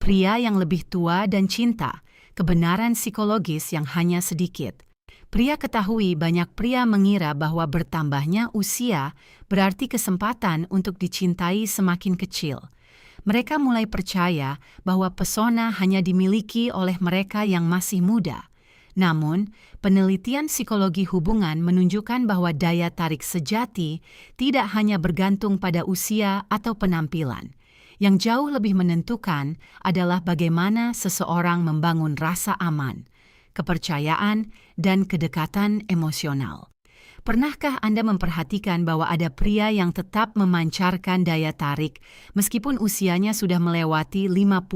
pria yang lebih tua dan cinta, kebenaran psikologis yang hanya sedikit. Pria ketahui banyak pria mengira bahwa bertambahnya usia berarti kesempatan untuk dicintai semakin kecil. Mereka mulai percaya bahwa pesona hanya dimiliki oleh mereka yang masih muda. Namun, penelitian psikologi hubungan menunjukkan bahwa daya tarik sejati tidak hanya bergantung pada usia atau penampilan. Yang jauh lebih menentukan adalah bagaimana seseorang membangun rasa aman, kepercayaan, dan kedekatan emosional. Pernahkah Anda memperhatikan bahwa ada pria yang tetap memancarkan daya tarik meskipun usianya sudah melewati 50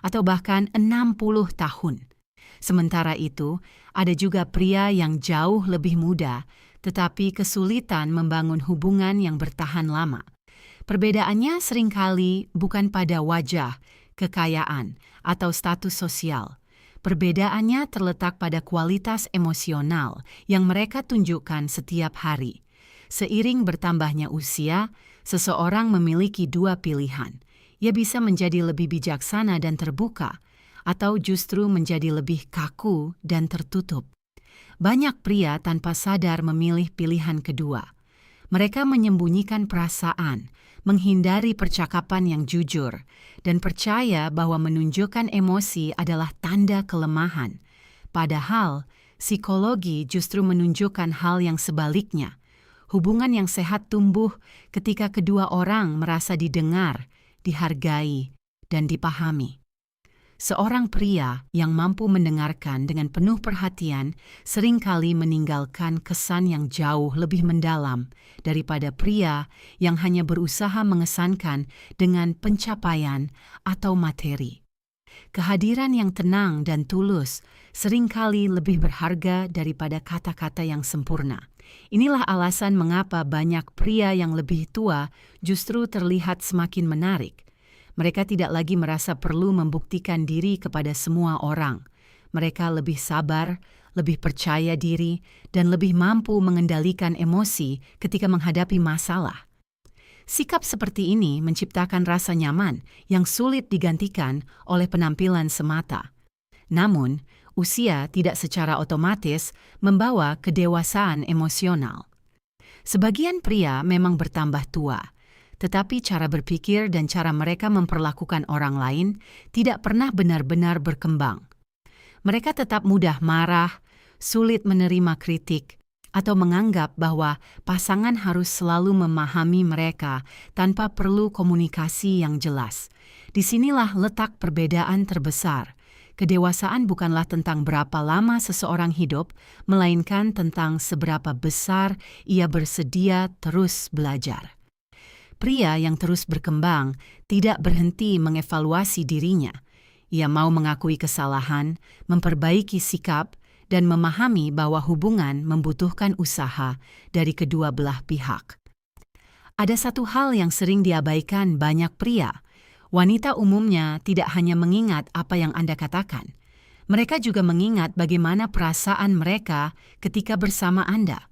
atau bahkan 60 tahun? Sementara itu, ada juga pria yang jauh lebih muda, tetapi kesulitan membangun hubungan yang bertahan lama. Perbedaannya seringkali bukan pada wajah, kekayaan, atau status sosial. Perbedaannya terletak pada kualitas emosional yang mereka tunjukkan setiap hari. Seiring bertambahnya usia, seseorang memiliki dua pilihan. Ia bisa menjadi lebih bijaksana dan terbuka, atau justru menjadi lebih kaku dan tertutup. Banyak pria tanpa sadar memilih pilihan kedua. Mereka menyembunyikan perasaan, menghindari percakapan yang jujur, dan percaya bahwa menunjukkan emosi adalah tanda kelemahan. Padahal, psikologi justru menunjukkan hal yang sebaliknya. Hubungan yang sehat tumbuh ketika kedua orang merasa didengar, dihargai, dan dipahami. Seorang pria yang mampu mendengarkan dengan penuh perhatian seringkali meninggalkan kesan yang jauh lebih mendalam daripada pria yang hanya berusaha mengesankan dengan pencapaian atau materi. Kehadiran yang tenang dan tulus seringkali lebih berharga daripada kata-kata yang sempurna. Inilah alasan mengapa banyak pria yang lebih tua justru terlihat semakin menarik. Mereka tidak lagi merasa perlu membuktikan diri kepada semua orang. Mereka lebih sabar, lebih percaya diri, dan lebih mampu mengendalikan emosi ketika menghadapi masalah. Sikap seperti ini menciptakan rasa nyaman yang sulit digantikan oleh penampilan semata. Namun, usia tidak secara otomatis membawa kedewasaan emosional. Sebagian pria memang bertambah tua, tetapi cara berpikir dan cara mereka memperlakukan orang lain tidak pernah benar-benar berkembang. Mereka tetap mudah marah, sulit menerima kritik, atau menganggap bahwa pasangan harus selalu memahami mereka tanpa perlu komunikasi yang jelas. Disinilah letak perbedaan terbesar. Kedewasaan bukanlah tentang berapa lama seseorang hidup, melainkan tentang seberapa besar ia bersedia terus belajar. Pria yang terus berkembang tidak berhenti mengevaluasi dirinya. Ia mau mengakui kesalahan, memperbaiki sikap, dan memahami bahwa hubungan membutuhkan usaha dari kedua belah pihak. Ada satu hal yang sering diabaikan banyak pria. Wanita umumnya tidak hanya mengingat apa yang Anda katakan. Mereka juga mengingat bagaimana perasaan mereka ketika bersama Anda.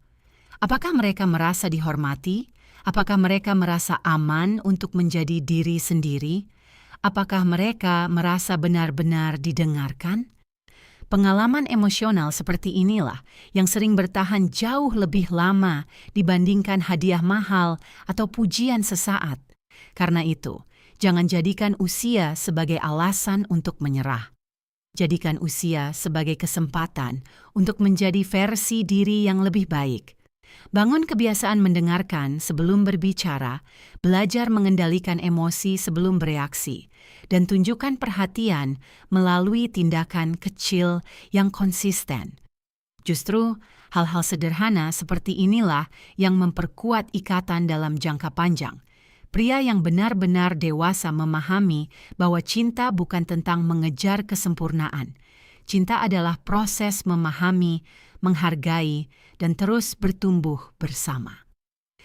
Apakah mereka merasa dihormati? Apakah mereka merasa aman untuk menjadi diri sendiri? Apakah mereka merasa benar-benar didengarkan? Pengalaman emosional seperti inilah yang sering bertahan jauh lebih lama dibandingkan hadiah mahal atau pujian sesaat. Karena itu, jangan jadikan usia sebagai alasan untuk menyerah. Jadikan usia sebagai kesempatan untuk menjadi versi diri yang lebih baik. Bangun kebiasaan mendengarkan sebelum berbicara, belajar mengendalikan emosi sebelum bereaksi, dan tunjukkan perhatian melalui tindakan kecil yang konsisten. Justru, hal-hal sederhana seperti inilah yang memperkuat ikatan dalam jangka panjang. Pria yang benar-benar dewasa memahami bahwa cinta bukan tentang mengejar kesempurnaan. Cinta adalah proses memahami, menghargai, dan terus bertumbuh bersama.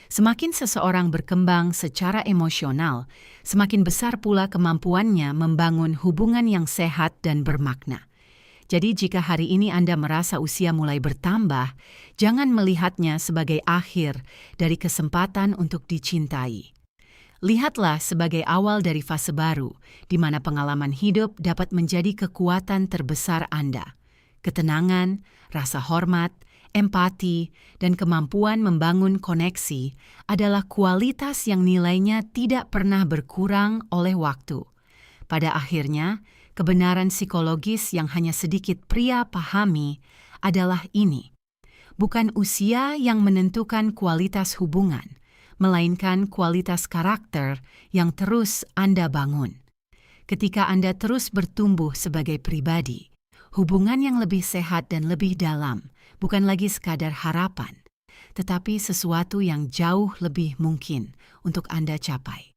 Semakin seseorang berkembang secara emosional, semakin besar pula kemampuannya membangun hubungan yang sehat dan bermakna. Jadi jika hari ini Anda merasa usia mulai bertambah, jangan melihatnya sebagai akhir dari kesempatan untuk dicintai. Lihatlah sebagai awal dari fase baru, di mana pengalaman hidup dapat menjadi kekuatan terbesar Anda. Ketenangan, rasa hormat, empati, dan kemampuan membangun koneksi adalah kualitas yang nilainya tidak pernah berkurang oleh waktu. Pada akhirnya, kebenaran psikologis yang hanya sedikit pria pahami adalah ini. Bukan usia yang menentukan kualitas hubungan, melainkan kualitas karakter yang terus Anda bangun. Ketika Anda terus bertumbuh sebagai pribadi, hubungan yang lebih sehat dan lebih dalam bukan lagi sekadar harapan, tetapi sesuatu yang jauh lebih mungkin untuk Anda capai.